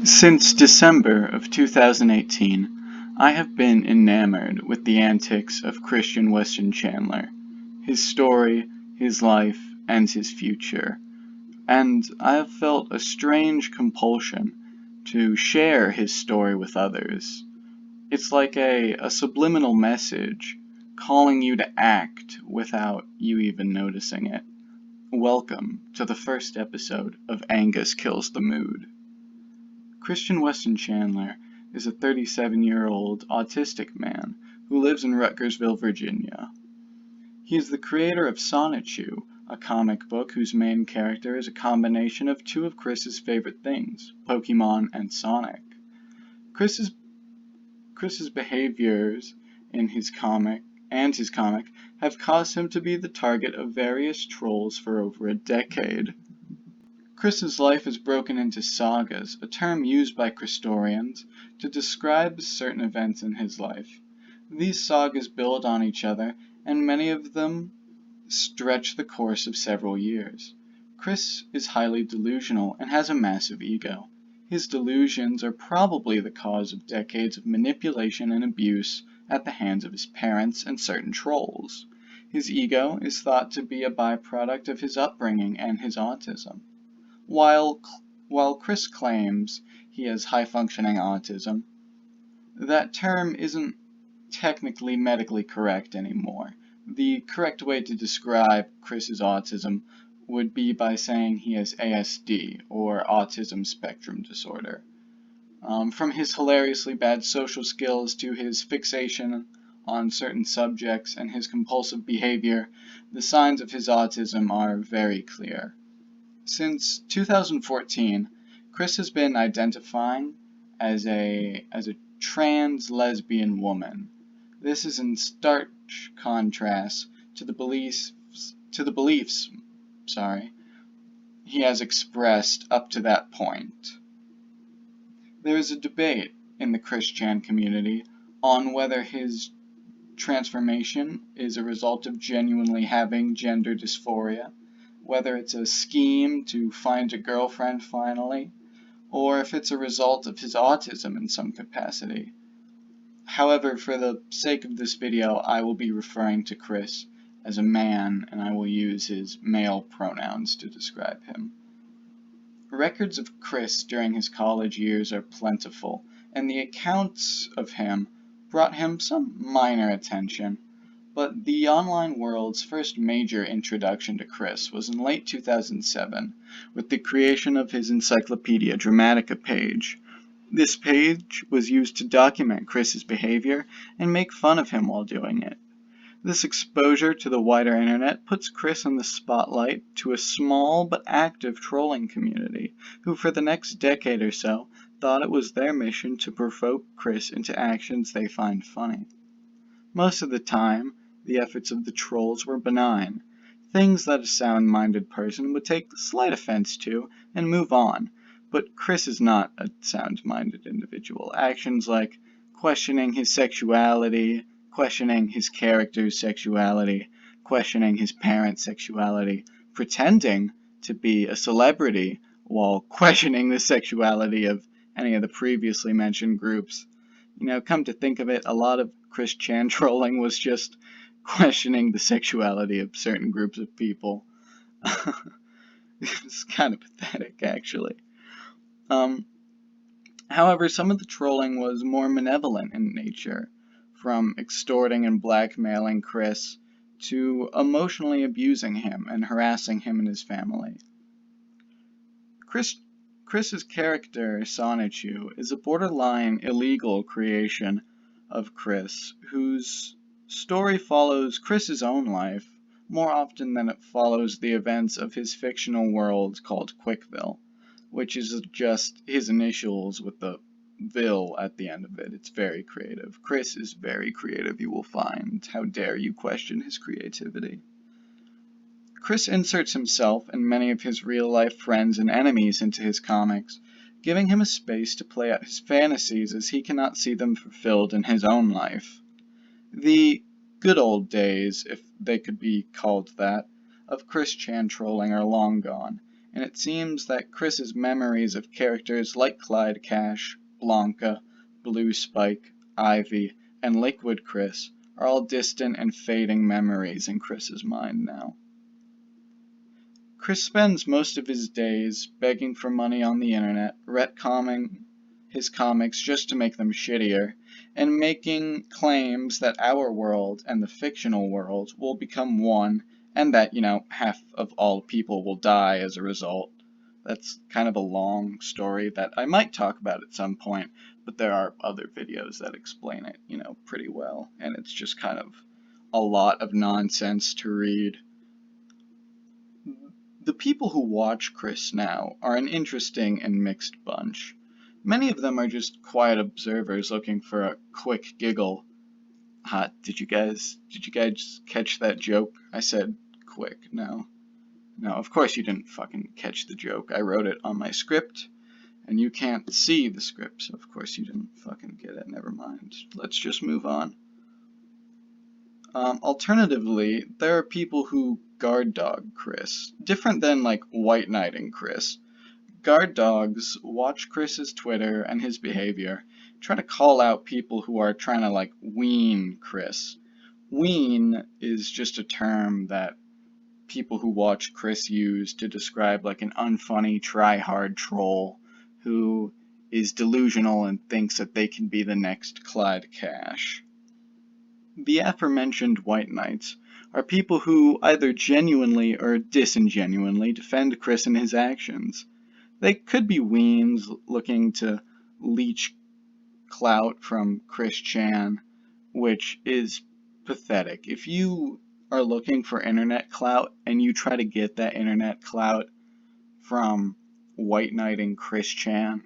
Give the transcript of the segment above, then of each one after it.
Since December of 2018, I have been enamored with the antics of Christian Weston Chandler, his story, his life, and his future, and I have felt a strange compulsion to share his story with others. It's like a subliminal message calling you to act without you even noticing it. Welcome to the first episode of Angus Kills the Mood. Christian Weston Chandler is a 37-year-old autistic man who lives in Rutgersville, Virginia. He is the creator of Sonichu, a comic book whose main character is a combination of two of Chris's favorite things, Pokemon and Sonic. Chris's behaviors in his comic have caused him to be the target of various trolls for over a decade. Chris's life is broken into sagas, a term used by Christorians to describe certain events in his life. These sagas build on each other, and many of them stretch the course of several years. Chris is highly delusional and has a massive ego. His delusions are probably the cause of decades of manipulation and abuse at the hands of his parents and certain trolls. His ego is thought to be a byproduct of his upbringing and his autism. While Chris claims he has high-functioning autism, that term isn't technically medically correct anymore. The correct way to describe Chris's autism would be by saying he has ASD, or Autism Spectrum Disorder. From his hilariously bad social skills to his fixation on certain subjects and his compulsive behavior, the signs of his autism are very clear. Since 2014, Chris has been identifying as a trans lesbian woman. This is in stark contrast to the beliefs he has expressed up to that point. There is a debate in the Christian community on whether his transformation is a result of genuinely having gender dysphoria, whether it's a scheme to find a girlfriend finally, or if it's a result of his autism in some capacity. However, for the sake of this video, I will be referring to Chris as a man, and I will use his male pronouns to describe him. Records of Chris during his college years are plentiful, and the accounts of him brought him some minor attention. But the online world's first major introduction to Chris was in late 2007, with the creation of his Encyclopedia Dramatica page. This page was used to document Chris's behavior and make fun of him while doing it. This exposure to the wider internet puts Chris in the spotlight to a small but active trolling community, who for the next decade or so thought it was their mission to provoke Chris into actions they find funny. Most of the time, the efforts of the trolls were benign, things that a sound-minded person would take slight offense to and move on, but Chris is not a sound-minded individual. Actions like questioning his sexuality, questioning his character's sexuality, questioning his parents' sexuality, pretending to be a celebrity while questioning the sexuality of any of the previously mentioned groups. Come to think of it, a lot of Chris Chan trolling was just questioning the sexuality of certain groups of people. It's kind of pathetic, actually. However, some of the trolling was more malevolent in nature, from extorting and blackmailing Chris to emotionally abusing him and harassing him and his family. Chris's character, Sonichu, is a borderline illegal creation of Chris, whose story follows Chris's own life more often than it follows the events of his fictional world called Quickville, which is just his initials with the Ville at the end of it. It's very creative. Chris is very creative, you will find. How dare you question his creativity? Chris inserts himself and many of his real-life friends and enemies into his comics, giving him a space to play out his fantasies as he cannot see them fulfilled in his own life. The good old days, if they could be called that, of Chris Chan trolling are long gone, and it seems that Chris's memories of characters like Clyde Cash, Blanca, Blue Spike, Ivy, and Lakewood Chris are all distant and fading memories in Chris's mind now. Chris spends most of his days begging for money on the internet, retconning his comics just to make them shittier, and making claims that our world and the fictional world will become one, and that, half of all people will die as a result. That's kind of a long story that I might talk about at some point, but there are other videos that explain it, pretty well, and it's just kind of a lot of nonsense to read. The people who watch Chris now are an interesting and mixed bunch. Many of them are just quiet observers looking for a quick giggle. Did you guys catch that joke? I said quick. No, of course you didn't fucking catch the joke. I wrote it on my script, and you can't see the script, so of course you didn't fucking get it. Never mind. Let's just move on. Alternatively, there are people who guard dog Chris, different than like white knighting Chris. Guard dogs watch Chris's Twitter and his behavior, try to call out people who are trying to wean Chris. Wean is just a term that people who watch Chris use to describe an unfunny, try-hard troll who is delusional and thinks that they can be the next Clyde Cash. The aforementioned white knights are people who either genuinely or disingenuinely defend Chris and his actions. They could be weens looking to leech clout from Chris Chan, which is pathetic. If you are looking for internet clout and you try to get that internet clout from white knighting Chris Chan,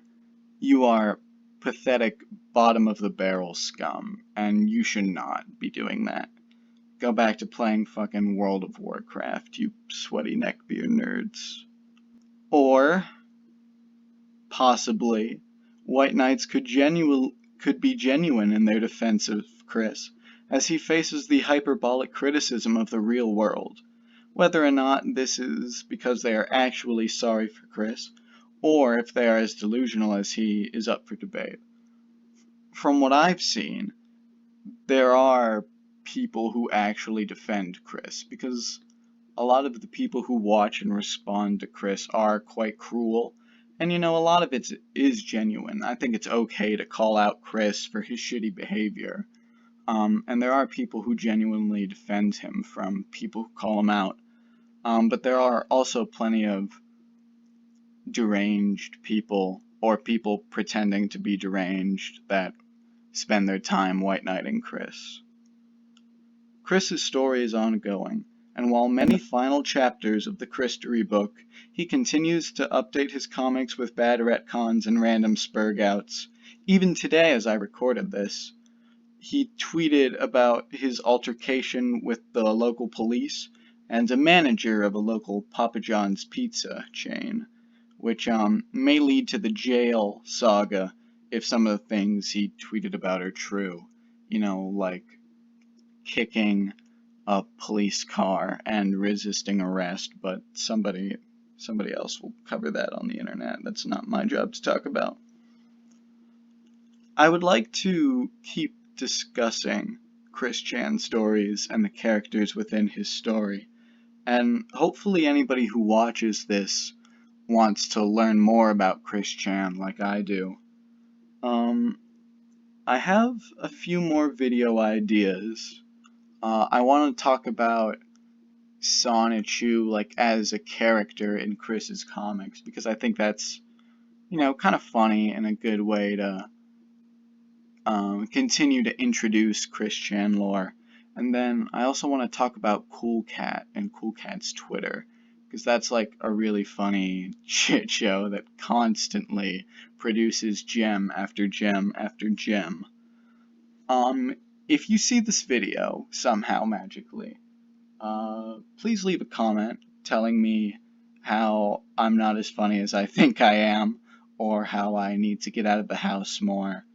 you are pathetic bottom of the barrel scum, and you should not be doing that. Go back to playing fucking World of Warcraft, you sweaty neckbeard nerds. Or possibly, white knights could be genuine in their defense of Chris, as he faces the hyperbolic criticism of the real world. Whether or not this is because they are actually sorry for Chris, or if they are as delusional as he, is up for debate. From what I've seen, there are people who actually defend Chris, because a lot of the people who watch and respond to Chris are quite cruel. And a lot of it is genuine. I think it's okay to call out Chris for his shitty behavior. And there are people who genuinely defend him from people who call him out. But there are also plenty of deranged people, or people pretending to be deranged, that spend their time white knighting Chris. Chris's story is ongoing, and while many final chapters of the Christory book, he continues to update his comics with bad retcons and random spurgouts. Even today, as I recorded this, he tweeted about his altercation with the local police and a manager of a local Papa John's pizza chain, which may lead to the jail saga if some of the things he tweeted about are true. Like kicking a police car and resisting arrest, but somebody else will cover that on the internet. That's not my job to talk about. I would like to keep discussing Chris Chan's stories and the characters within his story, and hopefully anybody who watches this wants to learn more about Chris Chan like I do. I have a few more video ideas. I want to talk about Sonichu as a character in Chris's comics, because I think that's, kind of funny and a good way to continue to introduce Chris Chan lore. And then I also want to talk about Cool Cat and Cool Cat's Twitter, because that's a really funny shit show that constantly produces gem after gem after gem. If you see this video somehow magically, please leave a comment telling me how I'm not as funny as I think I am, or how I need to get out of the house more.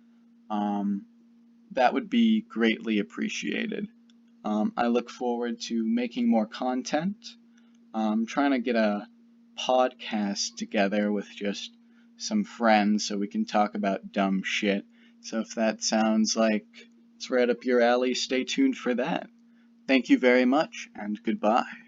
That would be greatly appreciated. I look forward to making more content. I'm trying to get a podcast together with just some friends so we can talk about dumb shit. So if that sounds like it's right up your alley, stay tuned for that. Thank you very much, and goodbye.